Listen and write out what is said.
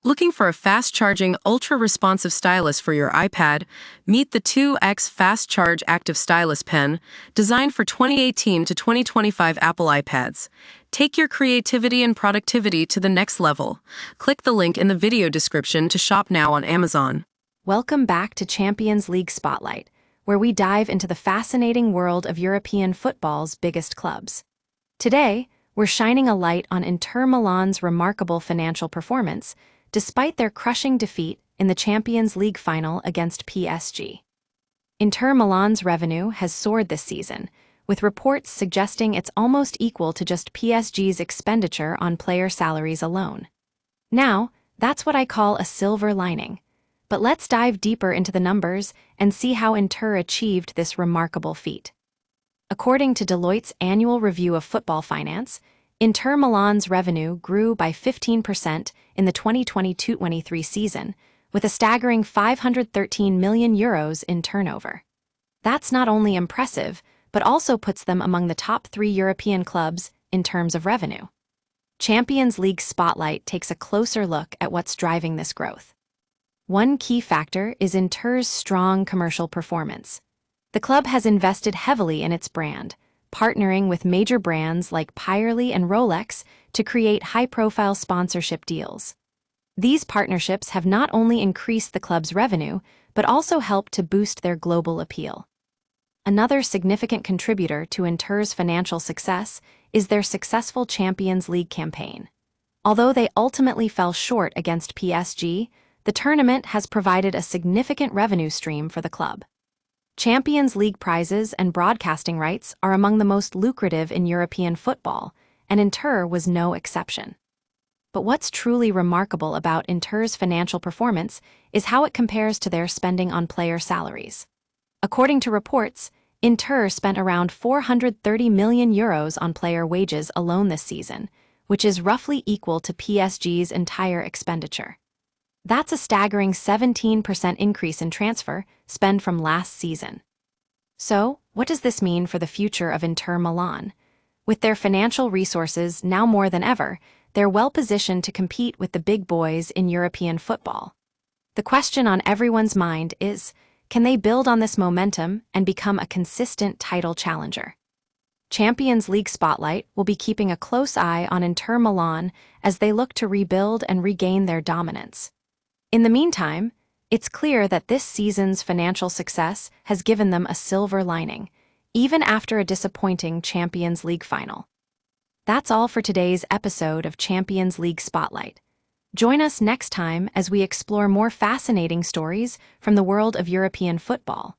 Looking for a fast-charging, ultra-responsive stylus for your iPad? Meet the 2X Fast Charge Active Stylus Pen, designed for 2018 to 2025 Apple iPads. Take your creativity and productivity to the next level. Click the link in the video description to shop now on Amazon. Welcome back to Champions League Spotlight, where we dive into the fascinating world of European football's biggest clubs. Today, we're shining a light on Inter Milan's remarkable financial performance, despite their crushing defeat in the Champions League final against PSG. Inter Milan's revenue has soared this season, with reports suggesting it's almost equal to just PSG's expenditure on player salaries alone. Now, that's what I call a silver lining. But let's dive deeper into the numbers and see how Inter achieved this remarkable feat. According to Deloitte's annual review of football finance, Inter Milan's revenue grew by 15% in the 2022-23 season, with a staggering €513 million in turnover. That's not only impressive, but also puts them among the top 3 European clubs in terms of revenue. Champions League Spotlight takes a closer look at what's driving this growth. One key factor is Inter's strong commercial performance. The club has invested heavily in its brand, partnering with major brands like Pirelli and Rolex to create high-profile sponsorship deals. These partnerships have not only increased the club's revenue, but also helped to boost their global appeal. Another significant contributor to Inter's financial success is their successful Champions League campaign. Although they ultimately fell short against PSG, the tournament has provided a significant revenue stream for the club. Champions League prizes and broadcasting rights are among the most lucrative in European football, and Inter was no exception. But what's truly remarkable about Inter's financial performance is how it compares to their spending on player salaries. According to reports, Inter spent around €430 million on player wages alone this season, which is roughly equal to PSG's entire expenditure. That's a staggering 17% increase in transfer spend from last season. So, what does this mean for the future of Inter Milan? With their financial resources now more than ever, they're well-positioned to compete with the big boys in European football. The question on everyone's mind is, can they build on this momentum and become a consistent title challenger? Champions League Spotlight will be keeping a close eye on Inter Milan as they look to rebuild and regain their dominance. In the meantime, it's clear that this season's financial success has given them a silver lining, even after a disappointing Champions League final. That's all for today's episode of Champions League Spotlight. Join us next time as we explore more fascinating stories from the world of European football.